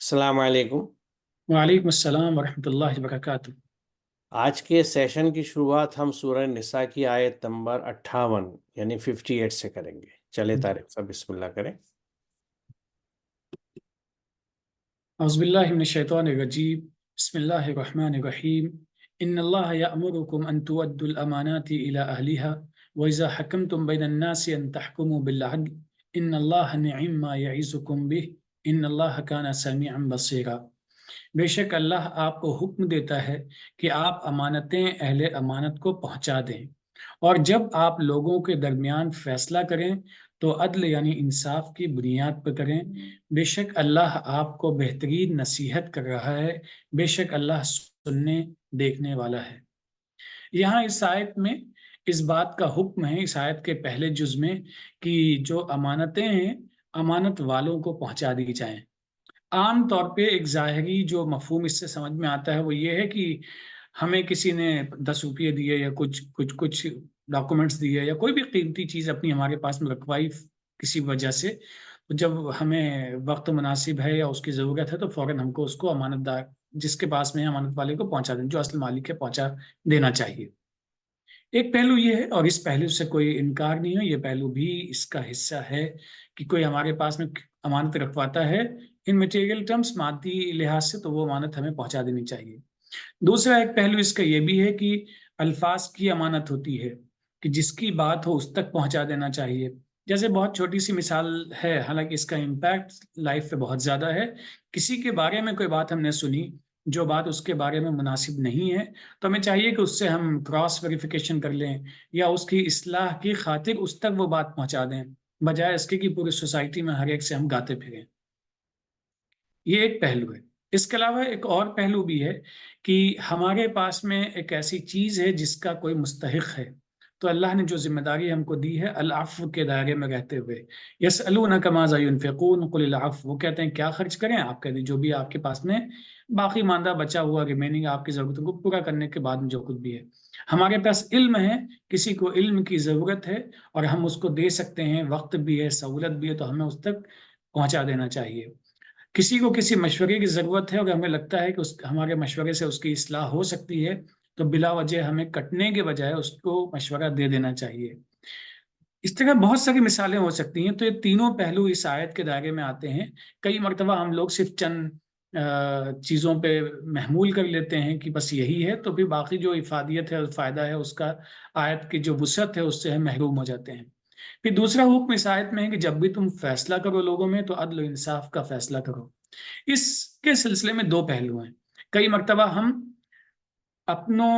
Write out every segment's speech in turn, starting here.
السلام علیکم۔ وعلیکم السلام ورحمۃ اللہ وبرکاتہ۔ آج کے سیشن کی شروعات ہم سورہ نساء کی آیت نمبر 58 یعنی 58 سے کریں گے۔ چلے طارق صاحب بسم اللہ کریں۔ اعوذ باللہ من الشیطان الرجیم، بسم اللہ الرحمن الرحیم۔ ان اللہ یأمرکم ان تؤدوا الامانات الی اہلها واذا حکمتم بین الناس ان تحکموا بالعدل ان اللہ نعم ما یعظکم به ان اللہ کان سمیعا بصیرا۔ بے شک اللہ آپ کو حکم دیتا ہے کہ آپ امانتیں اہل امانت کو پہنچا دیں، اور جب آپ لوگوں کے درمیان فیصلہ کریں تو عدل یعنی انصاف کی بنیاد پر کریں۔ بے شک اللہ آپ کو بہترین نصیحت کر رہا ہے، بے شک اللہ سننے دیکھنے والا ہے۔ یہاں اس آیت میں اس بات کا حکم ہے، اس آیت کے پہلے جز میں، کہ جو امانتیں ہیں امانت والوں کو پہنچا دی جائیں۔ عام طور پہ ایک ظاہری جو مفہوم اس سے سمجھ میں آتا ہے وہ یہ ہے کہ ہمیں کسی نے 10 روپئے دیے یا کچھ ڈاکومنٹس دیے یا کوئی بھی قیمتی چیز اپنی ہمارے پاس میں رکھوائی کسی وجہ سے، جب ہمیں وقت مناسب ہے یا اس کی ضرورت ہے تو فوراً ہم کو اس کو امانت دار جس کے پاس میں ہے امانت والے کو پہنچا دیں، جو اصل مالک ہے پہنچا دینا چاہیے۔ ایک پہلو یہ ہے، اور اس پہلو سے کوئی انکار نہیں ہے، یہ پہلو بھی اس کا حصہ ہے کہ کوئی ہمارے پاس میں امانت رکھواتا ہے ان میٹیریل ٹرمز، مادی لحاظ سے، تو وہ امانت ہمیں پہنچا دینی چاہیے۔ دوسرا ایک پہلو اس کا یہ بھی ہے کہ الفاظ کی امانت ہوتی ہے کہ جس کی بات ہو اس تک پہنچا دینا چاہیے۔ جیسے بہت چھوٹی سی مثال ہے، حالانکہ اس کا امپیکٹ لائف پہ بہت زیادہ ہے۔ کسی کے بارے میں کوئی بات ہم نے سنی، جو بات اس کے بارے میں مناسب نہیں ہے، تو ہمیں چاہیے کہ اس سے ہم کراس ویریفیکیشن کر لیں یا اس کی اصلاح کی خاطر اس تک وہ بات پہنچا دیں، بجائے اس کے کہ پوری سوسائٹی میں ہر ایک سے ہم گاتے پھریں۔ یہ ایک پہلو ہے۔ اس کے علاوہ ایک اور پہلو بھی ہے کہ ہمارے پاس میں ایک ایسی چیز ہے جس کا کوئی مستحق ہے، تو اللہ نے جو ذمہ داری ہم کو دی ہے العفو کے دائرے میں رہتے ہوئے، یسألونک ماذا ينفقون قل العفو، وہ کہتے ہیں کیا خرچ کریں، آپ کہہ دیں جو بھی آپ کے پاس میں باقی ماندہ بچا ہوا ریمیننگ آپ کی ضرورتوں کو پورا کرنے کے بعد میں جو کچھ بھی ہے۔ ہمارے پاس علم ہے، کسی کو علم کی ضرورت ہے اور ہم اس کو دے سکتے ہیں، وقت بھی ہے، سہولت بھی ہے، تو ہمیں اس تک پہنچا دینا چاہیے۔ کسی کو کسی مشورے کی ضرورت ہے اور ہمیں لگتا ہے کہ ہمارے مشورے سے اس کی اصلاح ہو سکتی ہے، تو بلا وجہ ہمیں کٹنے کے بجائے اس کو مشورہ دے دینا چاہیے۔ اس طرح بہت ساری مثالیں ہو سکتی ہیں۔ تو یہ تینوں پہلو اس آیت کے دائرے میں آتے ہیں۔ کئی مرتبہ ہم لوگ صرف چند چیزوں پہ محمول کر لیتے ہیں کہ بس یہی ہے، تو پھر باقی جو افادیت ہے اور فائدہ ہے اس کا، آیت کی جو وسعت ہے اس سے ہم محروم ہو جاتے ہیں۔ پھر دوسرا حکم اس آیت میں ہے کہ جب بھی تم فیصلہ کرو لوگوں میں تو عدل و انصاف کا فیصلہ کرو۔ اس کے سلسلے میں دو پہلو ہیں۔ کئی مرتبہ ہم اپنوں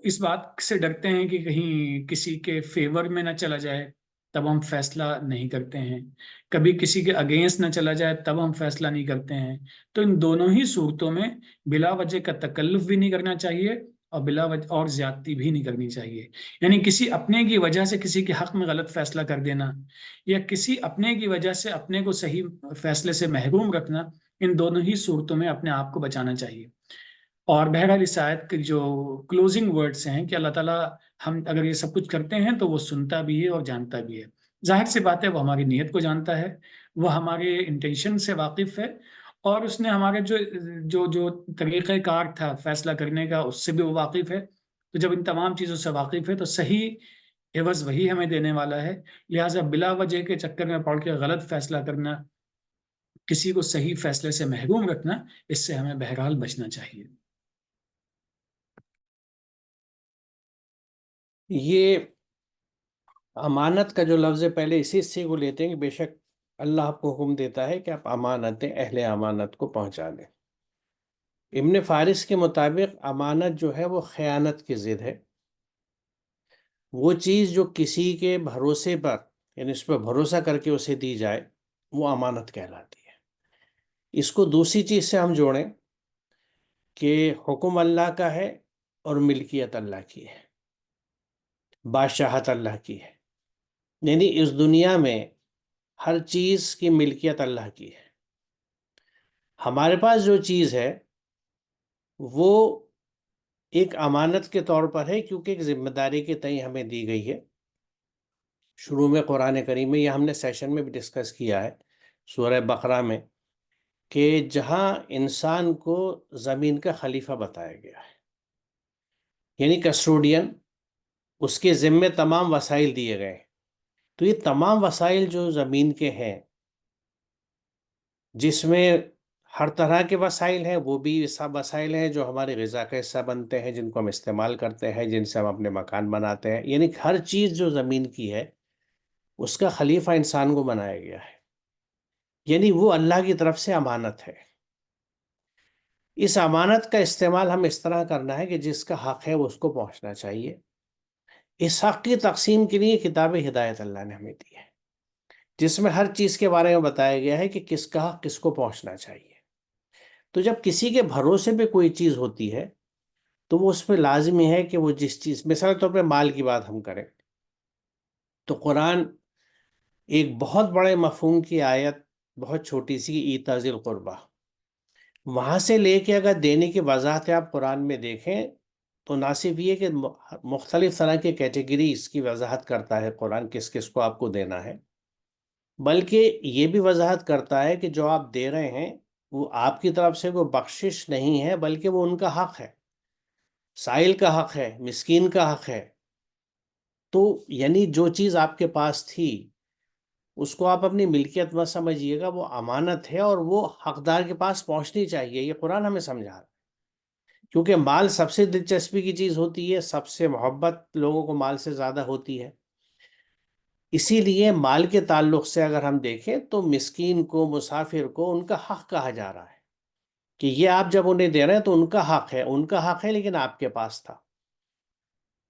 اس بات سے ڈرتے ہیں کہ کہیں کسی کے فیور میں نہ چلا جائے، تب ہم فیصلہ نہیں کرتے ہیں، کبھی کسی کے اگینسٹ نہ چلا جائے تب ہم فیصلہ نہیں کرتے ہیں۔ تو ان دونوں ہی صورتوں میں بلا وجہ کا تکلف بھی نہیں کرنا چاہیے اور بلا وجہ اور زیادتی بھی نہیں کرنی چاہیے۔ یعنی کسی اپنے کی وجہ سے کسی کے حق میں غلط فیصلہ کر دینا یا کسی اپنے کی وجہ سے اپنے کو صحیح فیصلے سے محروم رکھنا، ان دونوں ہی صورتوں میں اپنے آپ کو بچانا چاہیے۔ اور بہرحال اس آیت کے جو کلوزنگ ورڈز ہیں کہ اللہ تعالیٰ ہم اگر یہ سب کچھ کرتے ہیں تو وہ سنتا بھی ہے اور جانتا بھی ہے۔ ظاہر سی بات ہے وہ ہماری نیت کو جانتا ہے، وہ ہمارے انٹینشن سے واقف ہے، اور اس نے ہمارے جو جو جو طریقہ کار تھا فیصلہ کرنے کا اس سے بھی وہ واقف ہے۔ تو جب ان تمام چیزوں سے واقف ہے تو صحیح عوض وہی ہمیں دینے والا ہے، لہٰذا بلا وجہ کے چکر میں پڑھ کے غلط فیصلہ کرنا، کسی کو صحیح فیصلے سے محروم رکھنا، اس سے ہمیں بہرحال بچنا چاہیے۔ یہ امانت کا جو لفظ ہے پہلے اسی سے کو لیتے ہیں کہ بے شک اللہ آپ کو حکم دیتا ہے کہ آپ امانتیں اہل امانت کو پہنچا دیں۔ ابن فارس کے مطابق امانت جو ہے وہ خیانت کی ضد ہے۔ وہ چیز جو کسی کے بھروسے پر یعنی اس پر بھروسہ کر کے اسے دی جائے وہ امانت کہلاتی ہے۔ اس کو دوسری چیز سے ہم جوڑیں کہ حکم اللہ کا ہے اور ملکیت اللہ کی ہے، بادشاہت اللہ کی ہے، یعنی اس دنیا میں ہر چیز کی ملکیت اللہ کی ہے۔ ہمارے پاس جو چیز ہے وہ ایک امانت کے طور پر ہے، کیونکہ ایک ذمہ داری کے تئیں ہمیں دی گئی ہے۔ شروع میں قرآن کریم میں یہ ہم نے سیشن میں بھی ڈسکس کیا ہے، سورہ بقرہ میں کہ جہاں انسان کو زمین کا خلیفہ بتایا گیا ہے، یعنی کسٹوڈین، اس کے ذمے تمام وسائل دیے گئے، تو یہ تمام وسائل جو زمین کے ہیں، جس میں ہر طرح کے وسائل ہیں، وہ بھی سب وسائل ہیں جو ہمارے غذا کا حصہ بنتے ہیں، جن کو ہم استعمال کرتے ہیں، جن سے ہم اپنے مکان بناتے ہیں، یعنی ہر چیز جو زمین کی ہے اس کا خلیفہ انسان کو بنایا گیا ہے، یعنی وہ اللہ کی طرف سے امانت ہے۔ اس امانت کا استعمال ہم اس طرح کرنا ہے کہ جس کا حق ہے وہ اس کو پہنچنا چاہیے۔ اس حق کی تقسیم کے لیے کتاب ہدایت اللہ نے ہمیں دی ہے، جس میں ہر چیز کے بارے میں بتایا گیا ہے کہ کس کا حق کس کو پہنچنا چاہیے۔ تو جب کسی کے بھروسے پہ کوئی چیز ہوتی ہے تو وہ اس پہ لازمی ہے کہ وہ جس چیز، مثال طور پہ مال کی بات ہم کریں تو قرآن ایک بہت بڑے مفہوم کی آیت، بہت چھوٹی سی، ایتاء ذی القربہ، وہاں سے لے کے اگر دینے کی وضاحت آپ قرآن میں دیکھیں تو نہ صرف یہ کہ مختلف طرح کے کیٹیگری اس کی وضاحت کرتا ہے قرآن، کس کس کو آپ کو دینا ہے، بلکہ یہ بھی وضاحت کرتا ہے کہ جو آپ دے رہے ہیں وہ آپ کی طرف سے کوئی بخشش نہیں ہے، بلکہ وہ ان کا حق ہے، سائل کا حق ہے، مسکین کا حق ہے۔ تو یعنی جو چیز آپ کے پاس تھی اس کو آپ اپنی ملکیت مت سمجھیے گا، وہ امانت ہے اور وہ حقدار کے پاس پہنچنی چاہیے، یہ قرآن ہمیں سمجھا رہا ہے۔ کیونکہ مال سب سے دلچسپی کی چیز ہوتی ہے، سب سے محبت لوگوں کو مال سے زیادہ ہوتی ہے، اسی لیے مال کے تعلق سے اگر ہم دیکھیں تو مسکین کو، مسافر کو ان کا حق کہا جا رہا ہے کہ یہ آپ جب انہیں دے رہے ہیں تو ان کا حق ہے، ان کا حق ہے لیکن آپ کے پاس تھا۔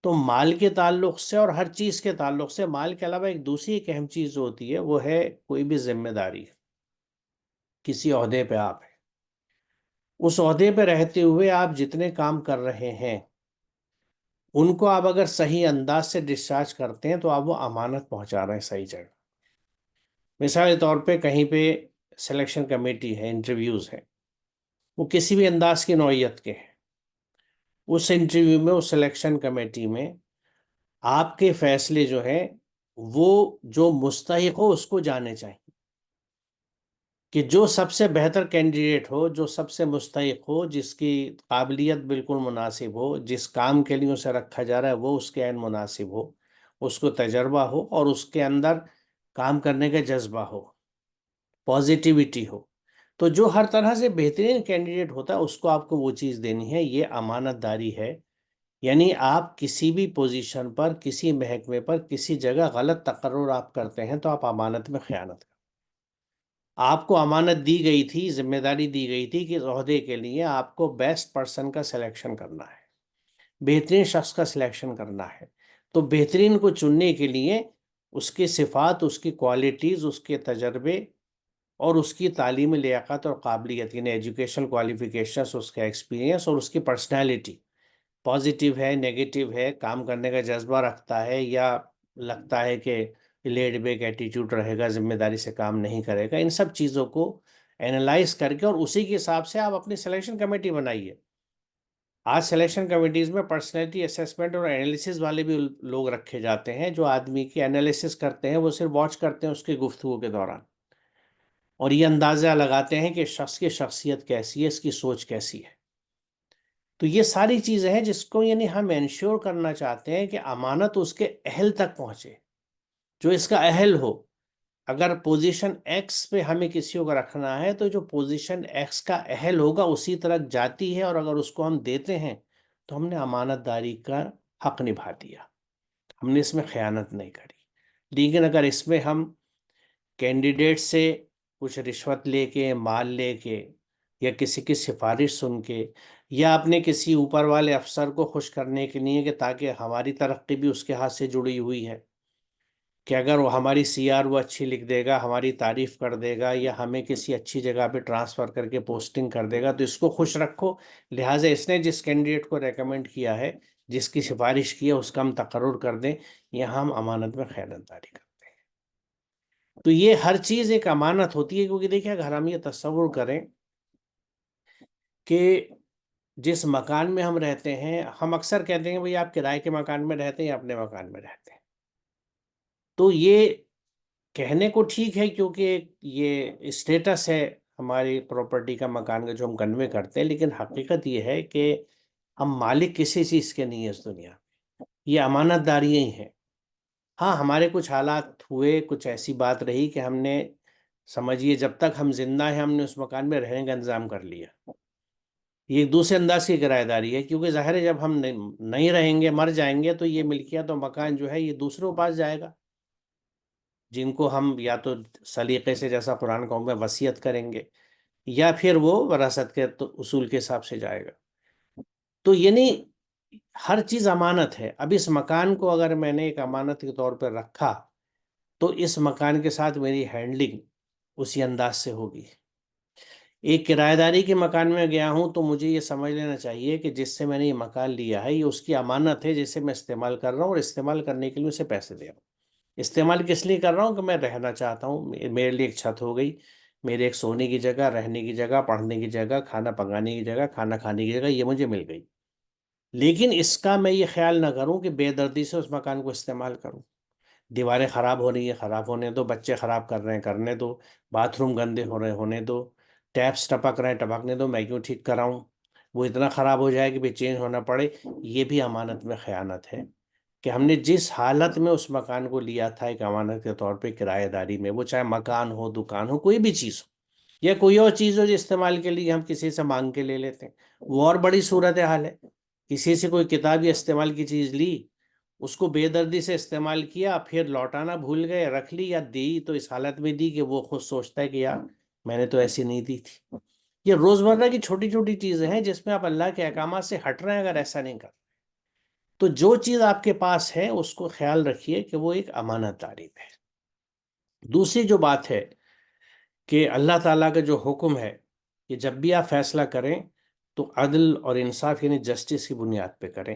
تو مال کے تعلق سے اور ہر چیز کے تعلق سے، مال کے علاوہ ایک دوسری ایک اہم چیز جو ہوتی ہے وہ ہے کوئی بھی ذمہ داری، کسی عہدے پہ آپ ہیں، اس عہدے پہ رہتے ہوئے آپ جتنے کام کر رہے ہیں ان کو آپ اگر صحیح انداز سے ڈسچارج کرتے ہیں تو آپ وہ امانت پہنچا رہے ہیں صحیح جگہ۔ مثال کے طور پہ کہیں پہ سلیکشن کمیٹی ہے، انٹرویوز ہیں، وہ کسی بھی انداز کی نوعیت کے ہیں، اس انٹرویو میں، اس سلیکشن کمیٹی میں آپ کے فیصلے جو ہیں وہ جو مستحق ہو اس کو جانے چاہیے، کہ جو سب سے بہتر کینڈیڈیٹ ہو، جو سب سے مستحق ہو، جس کی قابلیت بالکل مناسب ہو، جس کام کے لیے اسے رکھا جا رہا ہے وہ اس کے عین مناسب ہو، اس کو تجربہ ہو اور اس کے اندر کام کرنے کا جذبہ ہو، پازیٹیوٹی ہو، تو جو ہر طرح سے بہترین کینڈیڈیٹ ہوتا ہے اس کو آپ کو وہ چیز دینی ہے۔ یہ امانت داری ہے، یعنی آپ کسی بھی پوزیشن پر، کسی محکمے پر، کسی جگہ غلط تقرر آپ کرتے ہیں تو آپ امانت میں خیانت کرتے ہیں۔ آپ کو امانت دی گئی تھی، ذمہ داری دی گئی تھی کہ اس عہدے کے لیے آپ کو بیسٹ پرسن کا سلیکشن کرنا ہے، بہترین شخص کا سلیکشن کرنا ہے، تو بہترین کو چننے کے لیے اس کی صفات، اس کی کوالٹیز، اس کے تجربے اور اس کی تعلیمی لیاقت اور قابلیت، یعنی ایجوکیشن کوالیفیکیشنز، اس کا ایکسپیرینس اور اس کی پرسنالٹی، پازیٹیو ہے، نیگیٹو ہے، کام کرنے کا جذبہ رکھتا ہے یا لگتا ہے کہ لیڈ بیک ایٹیٹیوڈ رہے گا، ذمہ داری سے کام نہیں کرے گا، ان سب چیزوں کو اینالائز کر کے اور اسی کے حساب سے آپ اپنی سلیکشن کمیٹی بنائیے۔ آج سلیکشن کمیٹیز میں پرسنالٹی اسیسمنٹ اور انالیسس والے بھی لوگ رکھے جاتے ہیں جو آدمی کی انالیسس کرتے ہیں، وہ صرف واچ کرتے ہیں اس کی گفتگو کے دوران، اور یہ اندازہ لگاتے ہیں کہ شخص کی شخصیت کیسی ہے، اس کی سوچ کیسی ہے۔ تو یہ ساری چیزیں ہیں جس کو یعنی ہم انشور کرنا چاہتے ہیں کہ امانت اس کے اہل تک پہنچے، جو اس کا اہل ہو۔ اگر پوزیشن ایکس پہ ہمیں کسی کو رکھنا ہے تو جو پوزیشن ایکس کا اہل ہوگا اسی طرح جاتی ہے، اور اگر اس کو ہم دیتے ہیں تو ہم نے امانت داری کا حق نبھا دیا، ہم نے اس میں خیانت نہیں کری۔ لیکن اگر اس میں ہم کینڈیڈیٹ سے کچھ رشوت لے کے، مال لے کے، یا کسی کی سفارش سن کے، یا اپنے کسی اوپر والے افسر کو خوش کرنے کے لیے کہ تاکہ ہماری ترقی بھی اس کے ہاتھ سے جڑی ہوئی ہے، کہ اگر وہ ہماری سی آر وہ اچھی لکھ دے گا، ہماری تعریف کر دے گا، یا ہمیں کسی اچھی جگہ پہ ٹرانسفر کر کے پوسٹنگ کر دے گا تو اس کو خوش رکھو، لہٰذا اس نے جس کینڈیڈیٹ کو ریکمنڈ کیا ہے، جس کی سفارش کی ہے، اس کا ہم تقرر کر دیں، یہاں ہم امانت میں خیانت داری کرتے ہیں۔ تو یہ ہر چیز ایک امانت ہوتی ہے، کیونکہ دیکھیں اگر ہم یہ تصور کریں کہ جس مکان میں ہم رہتے ہیں، ہم اکثر کہتے ہیں بھئی آپ کرائے کے مکان میں رہتے ہیں یا اپنے مکان میں رہتے ہیں، تو یہ کہنے کو ٹھیک ہے کیونکہ یہ اسٹیٹس ہے ہماری پراپرٹی کا، مکان کا جو ہم کنوے کرتے ہیں، لیکن حقیقت یہ ہے کہ ہم مالک کسی چیز کے نہیں ہیں اس دنیا میں، یہ امانت داریاں ہی ہیں۔ ہاں ہمارے کچھ حالات ہوئے، کچھ ایسی بات رہی کہ ہم نے، سمجھیے جب تک ہم زندہ ہیں ہم نے اس مکان میں رہنے کا انتظام کر لیا، یہ ایک دوسرے انداز کی کرایہ داری ہے، کیونکہ ظاہر ہے جب ہم نہیں رہیں گے، مر جائیں گے، تو یہ ملکیت و مکان جو ہے یہ دوسروں کے پاس جائے گا، جن کو ہم یا تو سلیقے سے، جیسا قرآن قوم میں وصیت کریں گے، یا پھر وہ وراثت کے اصول کے حساب سے جائے گا۔ تو یعنی ہر چیز امانت ہے۔ اب اس مکان کو اگر میں نے ایک امانت کے طور پر رکھا تو اس مکان کے ساتھ میری ہینڈلنگ اسی انداز سے ہوگی۔ ایک کرایہ داری کے مکان میں گیا ہوں تو مجھے یہ سمجھ لینا چاہیے کہ جس سے میں نے یہ مکان لیا ہے یہ اس کی امانت ہے، جسے میں استعمال کر رہا ہوں، اور استعمال کرنے کے لیے اسے پیسے دے رہا ہوں۔ استعمال کس لیے کر رہا ہوں؟ کہ میں رہنا چاہتا ہوں، میرے لیے ایک چھت ہو گئی، میرے ایک سونے کی جگہ، رہنے کی جگہ، پڑھنے کی جگہ، کھانا پکانے کی جگہ، کھانا کھانے کی جگہ، یہ مجھے مل گئی۔ لیکن اس کا میں یہ خیال نہ کروں کہ بے دردی سے اس مکان کو استعمال کروں۔ دیواریں خراب ہو رہی ہیں، خراب ہونے دو، بچے خراب کر رہے ہیں، کرنے دو، باتھ روم گندے ہو رہے ہیں، ہونے دو، ٹیپس ٹپک رہے ہیں، ٹپکنے دو، میں کیوں ٹھیک کراؤں؟ وہ اتنا خراب ہو جائے کہ بھی چینج ہونا پڑے۔ یہ بھی امانت میں خیانت ہے کہ ہم نے جس حالت میں اس مکان کو لیا تھا ایک امانت کے طور پہ کرایہ داری میں، وہ چاہے مکان ہو، دکان ہو، کوئی بھی چیز ہو، یا کوئی اور چیز ہو جو استعمال کے لیے ہم کسی سے مانگ کے لے لیتے ہیں، وہ اور بڑی صورت حال ہے۔ کسی سے کوئی کتاب یا استعمال کی چیز لی، اس کو بے دردی سے استعمال کیا، پھر لوٹانا بھول گئے، رکھ لی یا دی تو اس حالت میں دی کہ وہ خود سوچتا ہے کہ یار میں نے تو ایسی نہیں دی تھی۔ یہ روزمرہ کی چھوٹی چھوٹی چیزیں ہیں جس میں آپ اللہ کے احکامات سے ہٹ رہے ہیں اگر ایسا نہیں کر، تو جو چیز آپ کے پاس ہے اس کو خیال رکھیے کہ وہ ایک امانت داری ہے۔ دوسری جو بات ہے کہ اللہ تعالیٰ کا جو حکم ہے کہ جب بھی آپ فیصلہ کریں تو عدل اور انصاف یعنی جسٹس کی بنیاد پہ کریں،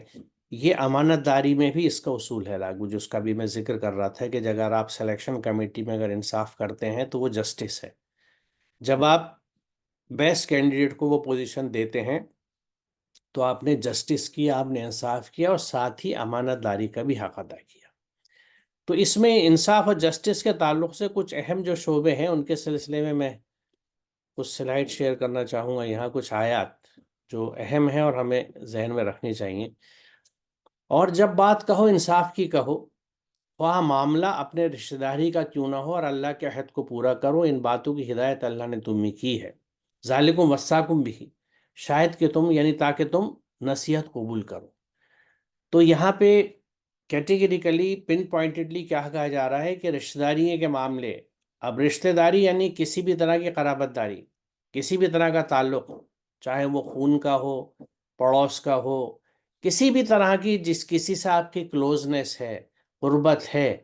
یہ امانت داری میں بھی اس کا اصول ہے لاگو، جس کا بھی میں ذکر کر رہا تھا کہ اگر آپ سلیکشن کمیٹی میں اگر انصاف کرتے ہیں تو وہ جسٹس ہے۔ جب آپ بیسٹ کینڈیڈیٹ کو وہ پوزیشن دیتے ہیں تو آپ نے جسٹس کیا، آپ نے انصاف کیا، اور ساتھ ہی امانت داری کا بھی حق ادا کیا۔ تو اس میں انصاف اور جسٹس کے تعلق سے کچھ اہم جو شعبے ہیں ان کے سلسلے میں کچھ سلائڈ شیئر کرنا چاہوں گا، یہاں کچھ آیات جو اہم ہیں اور ہمیں ذہن میں رکھنی چاہیے۔ اور جب بات کہو انصاف کی کہو، وہاں معاملہ اپنے رشتہ داری کا کیوں نہ ہو، اور اللہ کے عہد کو پورا کرو، ان باتوں کی ہدایت اللہ نے تمہیں کی ہے۔ ذالکم وصاکم بھی، شاید کہ تم یعنی تاکہ تم نصیحت قبول کرو۔ تو یہاں پہ کیٹیگریکلی پن پوائنٹڈلی کیا کہا جا رہا ہے کہ رشتہ داری کے معاملے، اب رشتہ داری یعنی کسی بھی طرح کی قرابت داری، کسی بھی طرح کا تعلق، چاہے وہ خون کا ہو، پڑوس کا ہو، کسی بھی طرح کی جس کسی سے آپ کی کلوزنس ہے، قربت ہے،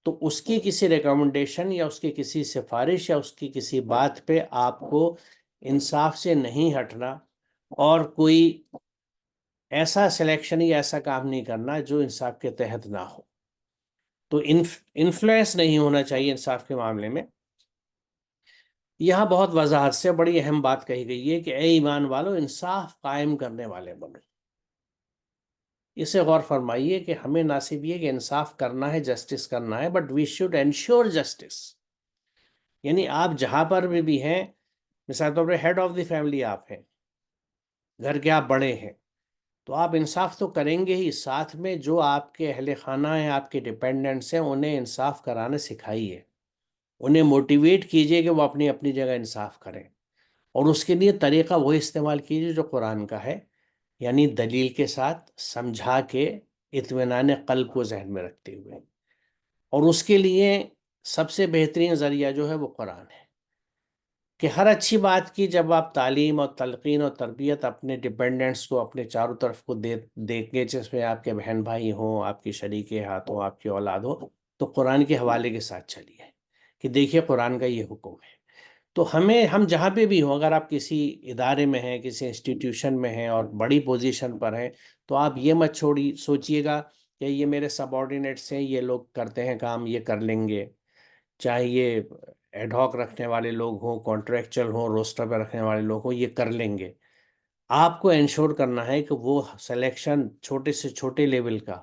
تو اس کی کسی ریکمنڈیشن یا اس کی کسی سفارش یا اس کی کسی بات پہ آپ کو انصاف سے نہیں ہٹنا، اور کوئی ایسا سلیکشن یا ایسا کام نہیں کرنا جو انصاف کے تحت نہ ہو۔ تو انفلوئنس نہیں ہونا چاہیے انصاف کے معاملے میں۔ یہاں بہت وضاحت سے بڑی اہم بات کہی گئی ہے کہ اے ایمان والو، انصاف قائم کرنے والے بنو۔ اسے غور فرمائیے کہ ہمیں نہ صرف یہ کہ انصاف کرنا ہے، جسٹس کرنا ہے، but we should ensure justice. یعنی آپ جہاں پر بھی ہیں، مثال طور پر ہیڈ آف دی فیملی آپ ہیں، گھر کے آپ بڑے ہیں، تو آپ انصاف تو کریں گے ہی، ساتھ میں جو آپ کے اہل خانہ ہیں، آپ کے ڈپینڈنٹس ہیں، انہیں انصاف کرانا سکھائیے، انہیں موٹیویٹ کیجئے کہ وہ اپنی اپنی جگہ انصاف کریں، اور اس کے لیے طریقہ وہی استعمال کیجئے جو قرآن کا ہے، یعنی دلیل کے ساتھ سمجھا کے، اطمینان قلب کو ذہن میں رکھتے ہوئے۔ اور اس کے لیے سب سے بہترین ذریعہ جو ہے وہ قرآن ہے، کہ ہر اچھی بات کی جب آپ تعلیم اور تلقین اور تربیت اپنے ڈپینڈنٹس کو، اپنے چاروں طرف کو دیں گے، جس میں آپ کے بہن بھائی ہوں، آپ کی شریک ہاتھ ہوں، آپ کی اولاد ہو، تو قرآن کے حوالے کے ساتھ چلیے کہ دیکھیے قرآن کا یہ حکم ہے۔ تو ہم جہاں پہ بھی ہوں، اگر آپ کسی ادارے میں ہیں، کسی انسٹیٹیوشن میں ہیں اور بڑی پوزیشن پر ہیں، تو آپ یہ مت سوچیے گا کہ یہ میرے سب آرڈینیٹس ہیں، یہ لوگ کرتے ہیں کام، یہ کر لیں گے، چاہے یہ ایڈ ہاک رکھنے والے لوگ ہوں، کانٹریکچل ہوں، روسٹر پہ رکھنے والے لوگ ہوں، یہ کر لیں گے۔ آپ کو انشور کرنا ہے کہ وہ سلیکشن چھوٹے سے چھوٹے لیول کا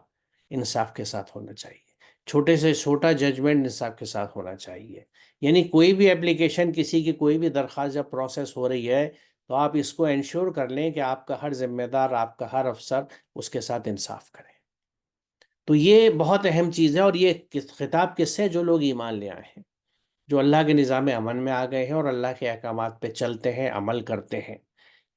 انصاف کے ساتھ ہونا چاہیے، چھوٹے سے چھوٹا ججمنٹ انصاف کے ساتھ ہونا چاہیے. یعنی کوئی بھی اپلیکیشن، کسی کی کوئی بھی درخواست جب پروسیس ہو رہی ہے تو آپ اس کو انشور کر لیں کہ آپ کا ہر ذمہ دار، آپ کا ہر افسر اس کے ساتھ انصاف کرے. تو یہ بہت اہم چیز ہے، اور یہ خطاب کس سے؟ جو لوگ ایمان لے آئے ہیں، جو اللہ کے نظام امن میں آ گئے ہیں اور اللہ کے احکامات پہ چلتے ہیں، عمل کرتے ہیں.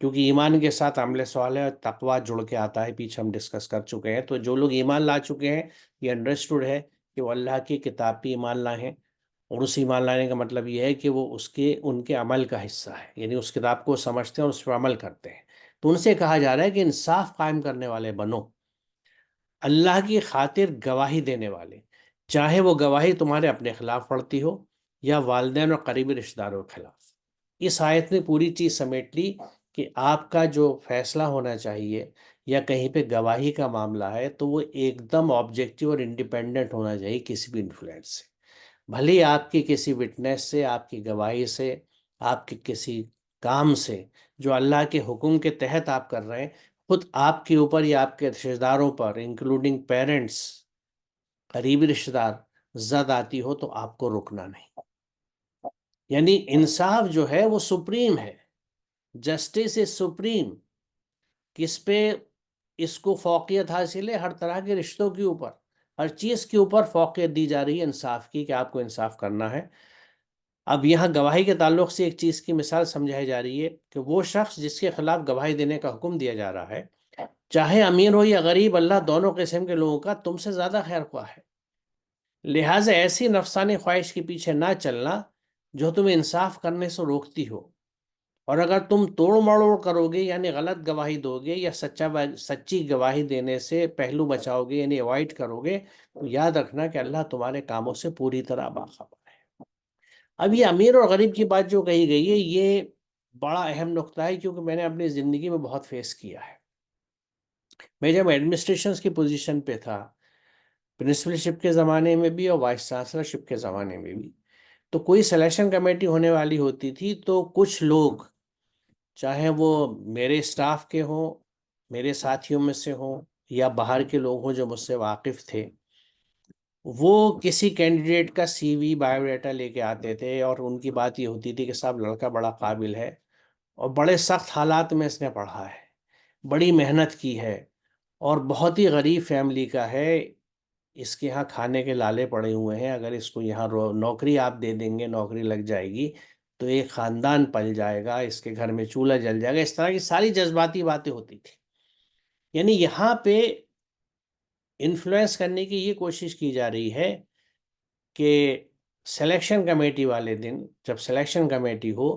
کیونکہ ایمان کے ساتھ عمل صالح اور تقویٰ جڑ کے آتا ہے، پیچھے ہم ڈسکس کر چکے ہیں. تو جو لوگ ایمان لا چکے ہیں، یہ انڈرسٹوڈ ہے کہ وہ اللہ کی کتاب پہ ایمان لائے ہیں، اور اس ایمان لانے کا مطلب یہ ہے کہ وہ ان کے عمل کا حصہ ہے، یعنی اس کتاب کو سمجھتے ہیں اور اس پر عمل کرتے ہیں. تو ان سے کہا جا رہا ہے کہ انصاف قائم کرنے والے بنو، اللہ کی خاطر گواہی دینے والے، چاہے وہ گواہی تمہارے اپنے خلاف پڑتی ہو یا والدین اور قریبی رشتہ داروں کے خلاف. اس آیت نے پوری چیز سمیٹ لی کہ آپ کا جو فیصلہ ہونا چاہیے یا کہیں پہ گواہی کا معاملہ ہے تو وہ ایک دم آبجیکٹیو اور انڈیپینڈنٹ ہونا چاہیے کسی بھی انفلوئنس سے. بھلے آپ کی کسی وٹنس سے، آپ کی گواہی سے، آپ کے کسی کام سے جو اللہ کے حکم کے تحت آپ کر رہے ہیں، خود آپ کے اوپر یا آپ کے رشتہ داروں پر انکلوڈنگ پیرنٹس، قریبی رشتہ دار، زد آتی ہو تو آپ کو رکنا نہیں. یعنی انصاف جو ہے وہ سپریم ہے، جسٹس از سپریم. کس پہ اس کو فوقیت حاصل ہے؟ ہر طرح کے رشتوں کے اوپر، ہر چیز کے اوپر فوقیت دی جا رہی ہے انصاف کی، کہ آپ کو انصاف کرنا ہے. اب یہاں گواہی کے تعلق سے ایک چیز کی مثال سمجھائی جا رہی ہے کہ وہ شخص جس کے خلاف گواہی دینے کا حکم دیا جا رہا ہے، چاہے امیر ہو یا غریب، اللہ دونوں قسم کے لوگوں کا تم سے زیادہ خیر خواہ ہے. لہٰذا ایسی نفسانی خواہش کے پیچھے نہ چلنا جو تمہیں انصاف کرنے سے روکتی ہو. اور اگر تم توڑ مڑوڑ کرو گے، یعنی غلط گواہی دو گے یا سچی گواہی دینے سے پہلو بچاؤ گے، یعنی اوائڈ کرو گے، تو یاد رکھنا کہ اللہ تمہارے کاموں سے پوری طرح باخبر ہے. اب یہ امیر اور غریب کی بات جو کہی گئی ہے، یہ بڑا اہم نقطہ ہے، کیونکہ میں نے اپنی زندگی میں بہت فیس کیا ہے. میں جب ایڈمنسٹریشنز کی پوزیشن پہ تھا، پرنسپل شپ کے زمانے میں بھی اور وائس چانسلر شپ کے زمانے میں بھی، تو کوئی سلیکشن کمیٹی ہونے والی ہوتی تھی تو کچھ لوگ، چاہے وہ میرے اسٹاف کے ہوں، میرے ساتھیوں میں سے ہوں، یا باہر کے لوگ ہوں جو مجھ سے واقف تھے، وہ کسی کینڈیڈیٹ کا سی وی، بایو ڈیٹا لے کے آتے تھے، اور ان کی بات یہ ہوتی تھی کہ صاحب لڑکا بڑا قابل ہے اور بڑے سخت حالات میں اس نے پڑھا ہے، بڑی محنت کی ہے، اور بہت ہی غریب فیملی کا ہے، اس کے ہاں کھانے کے لالے پڑے ہوئے ہیں، اگر اس کو یہاں نوکری آپ دے دیں گے، نوکری لگ جائے گی تو ایک خاندان پل جائے گا، اس کے گھر میں چولہا جل جائے گا. اس طرح کی ساری جذباتی باتیں ہوتی تھی. یعنی یہاں پہ انفلوئنس کرنے کی یہ کوشش کی جا رہی ہے کہ سلیکشن کمیٹی والے دن جب سلیکشن کمیٹی ہو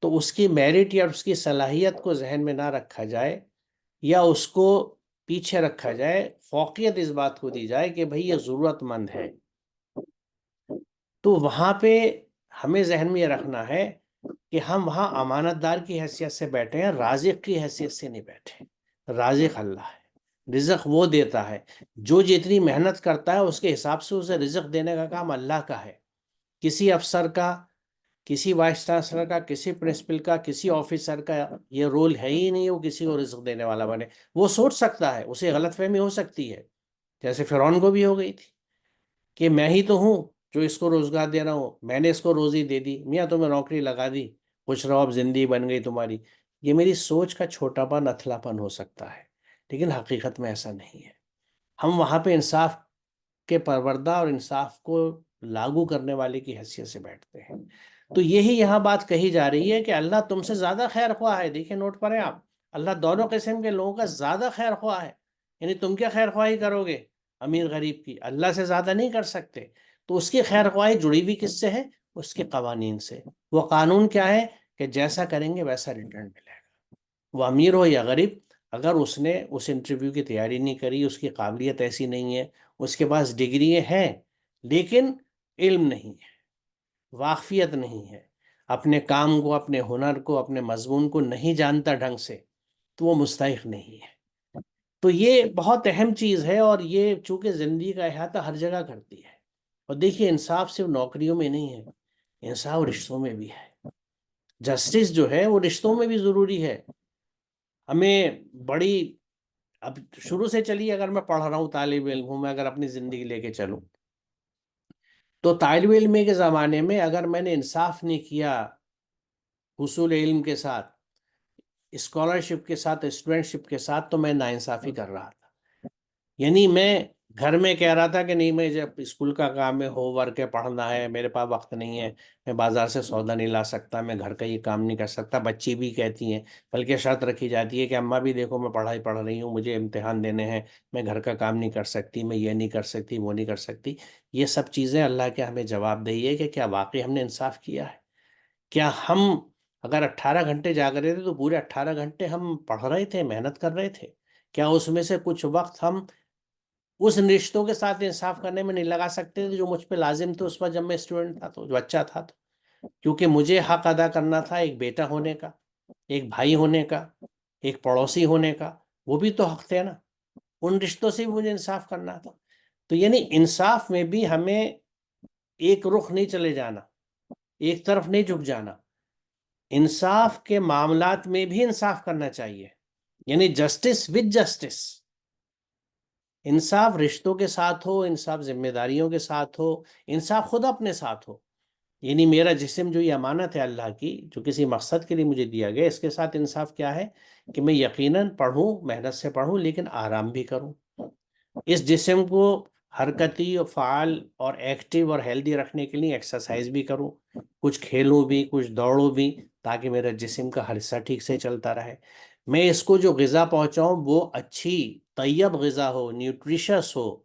تو اس کی میرٹ یا اس کی صلاحیت کو ذہن میں نہ رکھا جائے، یا اس کو پیچھے رکھا جائے، فوقیت اس بات کو دی جائے کہ بھئی یہ ضرورت مند ہے. تو وہاں پہ ہمیں ذہن میں یہ رکھنا ہے کہ ہم وہاں امانت دار کی حیثیت سے بیٹھے ہیں، رازق کی حیثیت سے نہیں بیٹھے. رازق اللہ ہے، رزق وہ دیتا ہے، جو جتنی محنت کرتا ہے اس کے حساب سے اسے رزق دینے کا کام اللہ کا ہے. کسی افسر کا، کسی وائس چانسلر کا، کسی پرنسپل کا، کسی آفیسر کا یہ رول ہے ہی نہیں وہ کسی کو رزق دینے والا بنے. وہ سوچ سکتا ہے، اسے غلط فہمی ہو سکتی ہے، جیسے فرعون کو بھی ہو گئی تھی کہ میں ہی تو ہوں جو اس کو روزگار دے رہا ہوں، میں نے اس کو روزی دے دی، میاں تمہیں نوکری لگا دی، خوش رہو، اب زندگی بن گئی تمہاری. یہ میری سوچ کا چھوٹا پن، اتھلا پن ہو سکتا ہے، لیکن حقیقت میں ایسا نہیں ہے. ہم وہاں پہ انصاف کے پروردہ اور انصاف کو لاگو کرنے والے کی حیثیت سے بیٹھتے ہیں. تو یہی یہاں بات کہی جا رہی ہے کہ اللہ تم سے زیادہ خیر خواہ ہے. دیکھیں نوٹ کریں آپ، اللہ دونوں قسم کے لوگوں کا زیادہ خیر خواہ ہے. یعنی تم کیا خیر خواہی کرو گے امیر غریب کی؟ اللہ سے زیادہ نہیں کر سکتے. تو اس کی خیر خواہی جڑی ہوئی کس سے ہے؟ اس کے قوانین سے. وہ قانون کیا ہے کہ جیسا کریں گے ویسا ریٹرن ملے گا. وہ امیر ہو یا غریب، اگر اس نے اس انٹرویو کی تیاری نہیں کری، اس کی قابلیت ایسی نہیں ہے، اس کے پاس ڈگری ہیں لیکن علم نہیں ہے، واقفیت نہیں ہے، اپنے کام کو، اپنے ہنر کو، اپنے مضمون کو نہیں جانتا ڈھنگ سے، تو وہ مستحق نہیں ہے. تو یہ بہت اہم چیز ہے، اور یہ چونکہ زندگی کا احاطہ ہر جگہ کرتی ہے. اور دیکھیے انصاف صرف نوکریوں میں نہیں ہے، انصاف رشتوں میں بھی ہے. جسٹس جو ہے وہ رشتوں میں بھی ضروری ہے. ہمیں بڑی، اب شروع سے چلیے، اگر میں پڑھ رہا ہوں، طالب علم ہوں، میں اگر اپنی زندگی لے کے چلوں تو طالب علم کے زمانے میں اگر میں نے انصاف نہیں کیا حصول علم کے ساتھ، اسکالرشپ کے ساتھ، اسٹوڈنٹشپ کے ساتھ، تو میں ناانصافی کر رہا تھا. یعنی میں گھر میں کہہ رہا تھا کہ نہیں، میں جب اسکول کا کام ہے، ہوم ورک ہے، پڑھنا ہے، میرے پاس وقت نہیں ہے، میں بازار سے سودا نہیں لا سکتا، میں گھر کا یہ کام نہیں کر سکتا. بچی بھی کہتی ہیں، بلکہ شرط رکھی جاتی ہے کہ اماں بھی دیکھو میں پڑھائی پڑھ رہی ہوں، مجھے امتحان دینے ہیں، میں گھر کا کام نہیں کر سکتی، میں یہ نہیں کر سکتی، وہ نہیں کر سکتی. یہ سب چیزیں اللہ کے ہمیں جواب دہی ہے کہ کیا واقعی ہم نے انصاف کیا ہے؟ کیا ہم اگر 18 گھنٹے جاگ رہے تھے تو پورے 18 گھنٹے ہم پڑھ رہے تھے، محنت کر رہے تھے؟ کیا اس میں سے کچھ وقت ہم اس رشتوں کے ساتھ انصاف کرنے میں نہیں لگا سکتے تھے جو مجھ پہ لازم تھے اس وقت جب میں اسٹوڈنٹ تھا، تو جو بچہ تھا؟ تو کیونکہ مجھے حق ادا کرنا تھا ایک بیٹا ہونے کا، ایک بھائی ہونے کا، ایک پڑوسی ہونے کا، وہ بھی تو حق تھے نا. ان رشتوں سے بھی مجھے انصاف کرنا تھا. تو یعنی انصاف میں بھی ہمیں ایک رخ نہیں چلے جانا، ایک طرف نہیں جھک جانا. انصاف کے معاملات میں بھی انصاف کرنا چاہیے، یعنی جسٹس وتھ جسٹس. انصاف رشتوں کے ساتھ ہو، انصاف ذمہ داریوں کے ساتھ ہو، انصاف خود اپنے ساتھ ہو. یعنی میرا جسم جو یہ امانت ہے اللہ کی، جو کسی مقصد کے لیے مجھے دیا گیا، اس کے ساتھ انصاف کیا ہے کہ میں یقیناً پڑھوں، محنت سے پڑھوں، لیکن آرام بھی کروں. اس جسم کو حرکتی اور فعال اور ایکٹیو اور ہیلدی رکھنے کے لیے ایکسرسائز بھی کروں، کچھ کھیلوں بھی، کچھ دوڑوں بھی، تاکہ میرا جسم کا ہر حصہ ٹھیک سے چلتا رہے. میں اس کو جو غذا پہنچاؤں وہ اچھی طیب غذا ہو، نیوٹریشس ہو،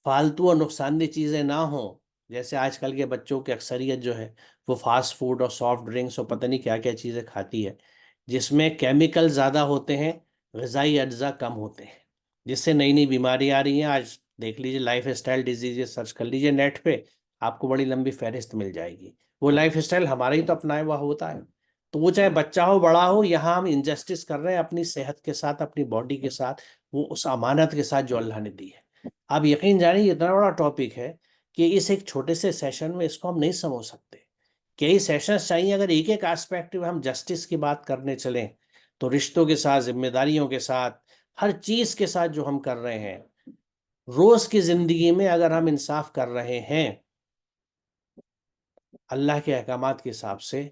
فالتو اور نقصان دہ چیزیں نہ ہوں. جیسے آج کل کے بچوں کی اکثریت جو ہے وہ فاسٹ فوڈ اور سافٹ ڈرنکس اور پتہ نہیں کیا کیا چیزیں کھاتی ہے، جس میں کیمیکل زیادہ ہوتے ہیں، غذائی اجزاء کم ہوتے ہیں، جس سے نئی نئی بیماری آ رہی ہیں. آج دیکھ لیجیے لائف اسٹائل ڈیزیز سرچ کر لیجیے نیٹ پہ، آپ کو بڑی لمبی فہرست مل جائے گی. وہ لائف اسٹائل ہمارا ہی تو اپنایا ہوا ہوتا ہے. تو وہ چاہے بچہ ہو بڑا ہو، یہاں ہم انجسٹس کر رہے ہیں اپنی صحت کے ساتھ، اپنی باڈی کے ساتھ، وہ اس امانت کے ساتھ جو اللہ نے دی ہے. آپ یقین جانیں یہ اتنا بڑا ٹاپک ہے کہ اس ایک چھوٹے سے سیشن میں اس کو ہم نہیں سمجھ سکتے. کئی سیشنز چاہیے. اگر ایک ایک آسپیکٹ ہم جسٹس کی بات کرنے چلیں تو رشتوں کے ساتھ، ذمہ داریوں کے ساتھ، ہر چیز کے ساتھ جو ہم کر رہے ہیں روز کی زندگی میں، اگر ہم انصاف کر رہے ہیں اللہ کے احکامات کے حساب سے،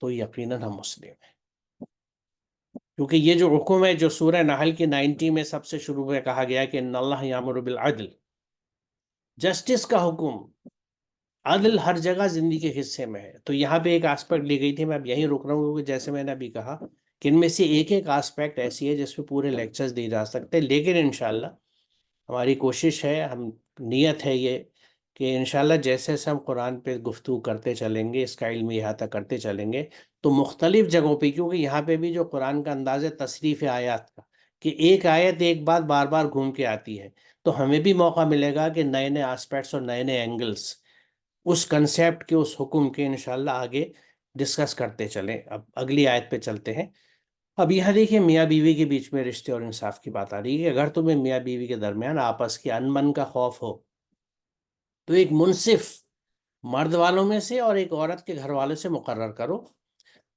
تو یقیناً ہم مسلم ہیں. کیونکہ یہ جو حکم ہے جو سورہ نحل کی 90 میں سب سے شروع میں کہا گیا کہ ان اللہ یامر بالعدل، جسٹس کا حکم، عدل ہر جگہ زندگی کے حصے میں ہے. تو یہاں پہ ایک آسپیکٹ لی گئی تھی، میں اب یہیں رک رہا ہوں کیونکہ جیسے میں نے ابھی کہا کہ ان میں سے ایک ایک آسپیکٹ ایسی ہے جس پہ پورے لیکچرز دیے جا سکتے، لیکن انشاءاللہ ہماری کوشش ہے، ہم نیت ہے یہ کہ انشاءاللہ جیسے جیسے ہم قرآن پہ گفتگو کرتے چلیں گے، اس کا علمی احاطہ کرتے چلیں گے، تو مختلف جگہوں پہ، کیونکہ یہاں پہ بھی جو قرآن کا انداز ہے تصریف آیات کا، کہ ایک آیت ایک بات بار بار گھوم کے آتی ہے، تو ہمیں بھی موقع ملے گا کہ نئے نئے آسپیکٹس اور نئے نئے اینگلس اس کنسیپٹ کے، اس حکم کے انشاءاللہ آگے ڈسکس کرتے چلیں. اب اگلی آیت پہ چلتے ہیں. اب یہاں دیکھیں میاں بیوی کے بیچ میں رشتے اور انصاف کی بات آ رہی ہے کہ اگر تمہیں میاں بیوی کے درمیان آپس کی انبن کا خوف ہو تو ایک منصف مرد والوں میں سے اور ایک عورت کے گھر والوں سے مقرر کرو.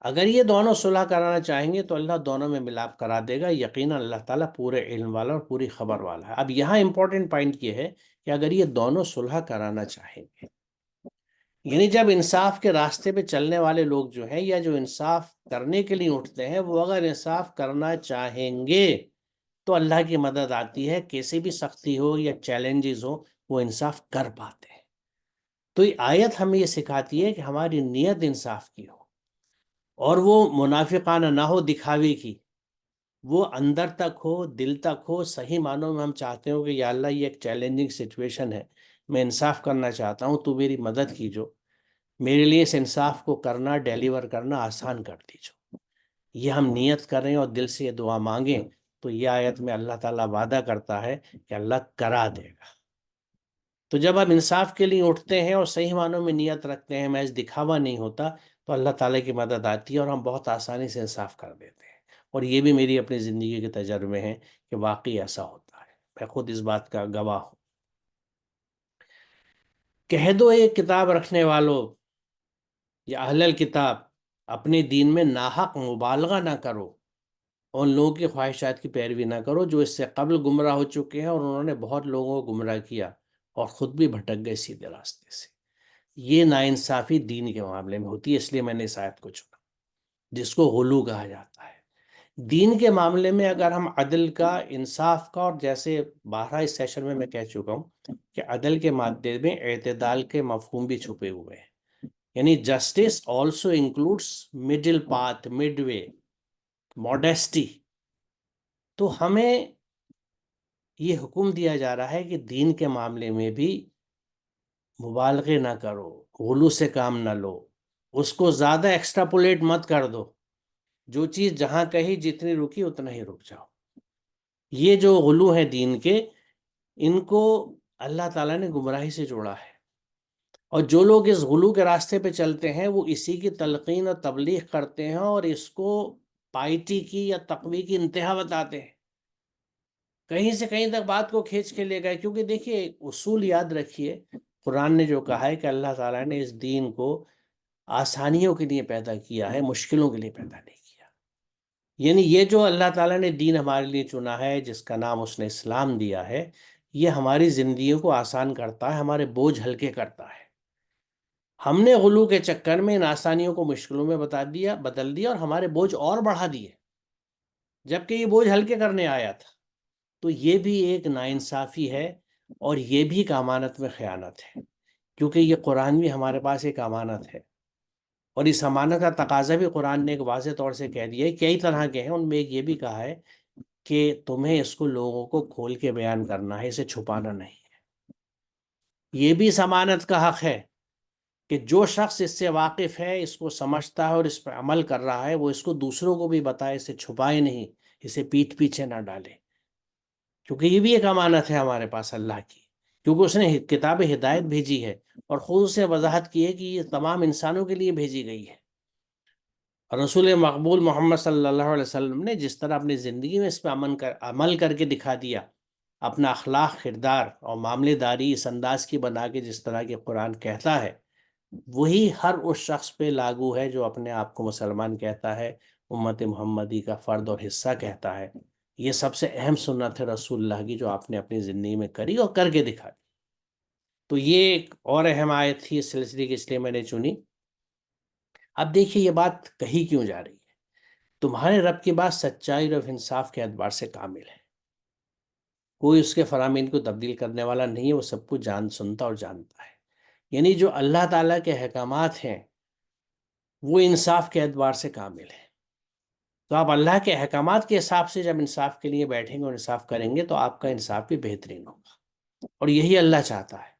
اگر یہ دونوں صلح کرانا چاہیں گے تو اللہ دونوں میں ملاپ کرا دے گا، یقیناً اللہ تعالیٰ پورے علم والا اور پوری خبر والا ہے. اب یہاں امپورٹنٹ پوائنٹ یہ ہے کہ اگر یہ دونوں صلح کرانا چاہیں گے، یعنی جب انصاف کے راستے پہ چلنے والے لوگ جو ہیں، یا جو انصاف کرنے کے لیے اٹھتے ہیں، وہ اگر انصاف کرنا چاہیں گے تو اللہ کی مدد آتی ہے. کیسی بھی سختی ہو یا چیلنجز ہو، وہ انصاف کر پاتے ہیں. تو یہ آیت ہمیں یہ سکھاتی ہے کہ ہماری نیت انصاف کی ہو، اور وہ منافقانہ نہ ہو، دکھاوے کی، وہ اندر تک ہو، دل تک ہو. صحیح معنوں میں ہم چاہتے ہو کہ یا اللہ یہ ایک چیلنجنگ سچویشن ہے، میں انصاف کرنا چاہتا ہوں، تو میری مدد کیجو، میرے لیے اس انصاف کو کرنا، ڈیلیور کرنا آسان کر دیجو. یہ ہم نیت کریں اور دل سے یہ دعا مانگیں تو یہ آیت میں اللہ تعالیٰ وعدہ کرتا ہے کہ اللہ کرا دے گا. تو جب ہم انصاف کے لیے اٹھتے ہیں اور صحیح معنوں میں نیت رکھتے ہیں، محض دکھاوا نہیں ہوتا، تو اللہ تعالیٰ کی مدد آتی ہے اور ہم بہت آسانی سے انصاف کر دیتے ہیں. اور یہ بھی میری اپنی زندگی کے تجربے ہیں کہ واقعی ایسا ہوتا ہے، میں خود اس بات کا گواہ ہوں. کہہ دو ایک کتاب رکھنے والوں یا اہل الکتاب، اپنے دین میں ناحق مبالغہ نہ کرو، اور ان لوگوں کی خواہشات کی پیروی نہ کرو جو اس سے قبل گمراہ ہو چکے ہیں، اور انہوں نے بہت لوگوں کو گمراہ کیا اور خود بھی بھٹک گئے سیدھے راستے سے. یہ ناانصافی دین کے معاملے میں ہوتی ہے، اس لیے میں نے اس آیت کو چنا، جس کو غلو کہا جاتا ہے۔ دین کے معاملے میں اگر ہم عدل کا، انصاف کا، اور جیسے بارہ اس سیشن میں کہہ چکا ہوں کہ عدل کے مادے میں اعتدال کے مفہوم بھی چھپے ہوئے ہیں، یعنی justice also includes middle path, mid way, modesty. تو ہمیں یہ حکم دیا جا رہا ہے کہ دین کے معاملے میں بھی مبالغے نہ کرو، غلو سے کام نہ لو، اس کو زیادہ ایکسٹراپولیٹ مت کر دو، جو چیز جہاں کہیں جتنی رکی اتنا ہی رک جاؤ۔ یہ جو غلو ہیں دین کے، ان کو اللہ تعالیٰ نے گمراہی سے جوڑا ہے، اور جو لوگ اس غلو کے راستے پہ چلتے ہیں وہ اسی کی تلقین اور تبلیغ کرتے ہیں، اور اس کو پائٹی کی یا تقوی کی انتہا بتاتے ہیں، کہیں سے کہیں تک بات کو کھینچ کے لے گئے۔ کیونکہ دیکھیے، اصول یاد رکھیے، قرآن نے جو کہا ہے کہ اللہ تعالیٰ نے اس دین کو آسانیوں کے لیے پیدا کیا ہے، مشکلوں کے لیے پیدا نہیں کیا۔ یعنی یہ جو اللہ تعالیٰ نے دین ہمارے لیے چنا ہے، جس کا نام اس نے اسلام دیا ہے، یہ ہماری زندگیوں کو آسان کرتا ہے، ہمارے بوجھ ہلکے کرتا ہے۔ ہم نے غلو کے چکر میں ان آسانیوں کو مشکلوں میں بدل دیا، اور ہمارے بوجھ اور بڑھا دیے، جبکہ یہ بوجھ ہلکے کرنے آیا تھا۔ تو یہ بھی ایک ناانصافی ہے، اور یہ بھی ایک امانت میں خیانت ہے، کیونکہ یہ قرآن بھی ہمارے پاس ایک امانت ہے، اور اس امانت کا تقاضا بھی قرآن نے ایک واضح طور سے کہہ دیا ہے۔ کئی طرح کے ہیں، ان میں ایک یہ بھی کہا ہے کہ تمہیں اس کو لوگوں کو کھول کے بیان کرنا ہے، اسے چھپانا نہیں ہے۔ یہ بھی اس امانت کا حق ہے کہ جو شخص اس سے واقف ہے، اس کو سمجھتا ہے اور اس پر عمل کر رہا ہے، وہ اس کو دوسروں کو بھی بتائے، اسے چھپائے نہیں، اسے پیٹھ پیچھے نہ ڈالے، کیونکہ یہ بھی ایک امانت ہے ہمارے پاس اللہ کی، کیونکہ اس نے کتاب ہدایت بھیجی ہے، اور خود سے وضاحت کی ہے کہ یہ تمام انسانوں کے لیے بھیجی گئی ہے۔ رسول مقبول محمد صلی اللہ علیہ وسلم نے جس طرح اپنی زندگی میں اس پہ عمل کر کے دکھا دیا، اپنا اخلاق، کردار اور معاملے داری اس انداز کی بنا کے جس طرح کہ قرآن کہتا ہے، وہی ہر اس شخص پہ لاگو ہے جو اپنے آپ کو مسلمان کہتا ہے، امت محمدی کا فرد اور حصہ کہتا ہے۔ یہ سب سے اہم سنت ہے رسول اللہ کی، جو آپ نے اپنی زندگی میں کری اور کر کے دکھا دی۔ تو یہ ایک اور اہم آیت تھی اس سلسلے کی، اس لیے میں نے چنی۔ اب دیکھیے، یہ بات کہی کیوں جا رہی ہے؟ تمہارے رب کی بات سچائی اور انصاف کے اعتبار سے کامل ہے، کوئی اس کے فرامین کو تبدیل کرنے والا نہیں ہے، وہ سب کچھ سنتا اور جانتا ہے۔ یعنی جو اللہ تعالیٰ کے احکامات ہیں وہ انصاف کے اعتبار سے کامل ہے۔ تو آپ اللہ کے احکامات کے حساب سے جب انصاف کے لیے بیٹھیں گے اور انصاف کریں گے، تو آپ کا انصاف بھی بہترین ہوگا، اور یہی اللہ چاہتا ہے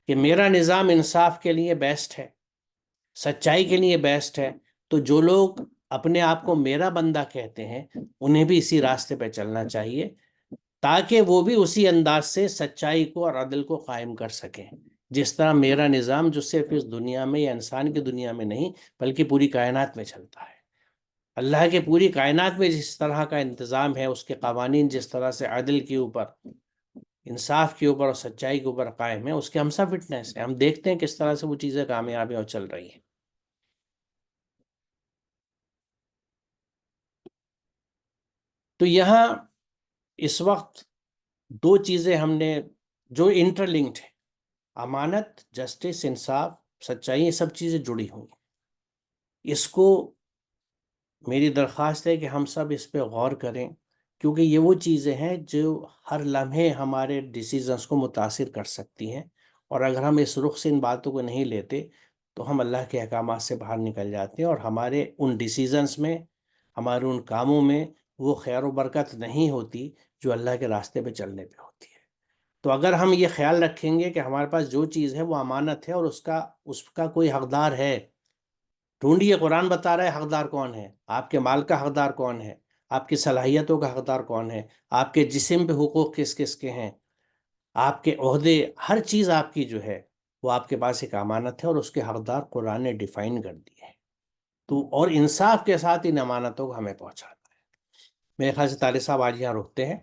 کہ میرا نظام انصاف کے لیے بیسٹ ہے، سچائی کے لیے بیسٹ ہے۔ تو جو لوگ اپنے آپ کو میرا بندہ کہتے ہیں، انہیں بھی اسی راستے پہ چلنا چاہیے، تاکہ وہ بھی اسی انداز سے سچائی کو اور عدل کو قائم کر سکیں، جس طرح میرا نظام، جو صرف اس دنیا میں یا انسان کی دنیا میں نہیں بلکہ پوری کائنات میں چلتا ہے۔ اللہ کے پوری کائنات میں جس طرح کا انتظام ہے، اس کے قوانین جس طرح سے عدل کے اوپر، انصاف کے اوپر اور سچائی کے اوپر قائم ہے، اس کے ہم سب وٹنس ہیں، ہم دیکھتے ہیں کس طرح سے وہ چیزیں کامیاب ہیں اور چل رہی ہیں۔ تو یہاں اس وقت دو چیزیں ہم نے جو انٹر لنکڈ ہیں، امانت، جسٹس، انصاف، سچائی، یہ سب چیزیں جڑی ہوئی ہیں۔ اس کو میری درخواست ہے کہ ہم سب اس پہ غور کریں، کیونکہ یہ وہ چیزیں ہیں جو ہر لمحے ہمارے ڈیسیزنس کو متاثر کر سکتی ہیں، اور اگر ہم اس رخ سے ان باتوں کو نہیں لیتے تو ہم اللہ کے احکامات سے باہر نکل جاتے ہیں، اور ہمارے ان ڈیسیزنس میں، ہمارے ان کاموں میں وہ خیر و برکت نہیں ہوتی جو اللہ کے راستے پہ چلنے پہ ہوتی ہے۔ تو اگر ہم یہ خیال رکھیں گے کہ ہمارے پاس جو چیز ہے وہ امانت ہے، اور اس کا کوئی حقدار ہے، ڈھونڈیے، قرآن بتا رہا ہے حقدار کون ہے، آپ کے مال کا حقدار کون ہے، آپ کی صلاحیتوں کا حقدار کون ہے، آپ کے جسم پہ حقوق کس کس کے ہیں، آپ کے عہدے، ہر چیز آپ کی جو ہے وہ آپ کے پاس ایک امانت ہے، اور اس کے حقدار قرآن نے ڈیفائن کر دیے ہیں۔ تو اور انصاف کے ساتھ ان امانتوں کو ہمیں پہنچانا ہے۔ میرے خیال سے طارق صاحب آج یہاں رکتے ہیں،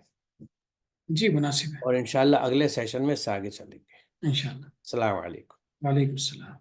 جی مناسب ہے، اور انشاءاللہ اگلے سیشن میں اس سے آگے چلیں گے۔ انشاءاللہ۔ السلام علیکم۔ وعلیکم السلام۔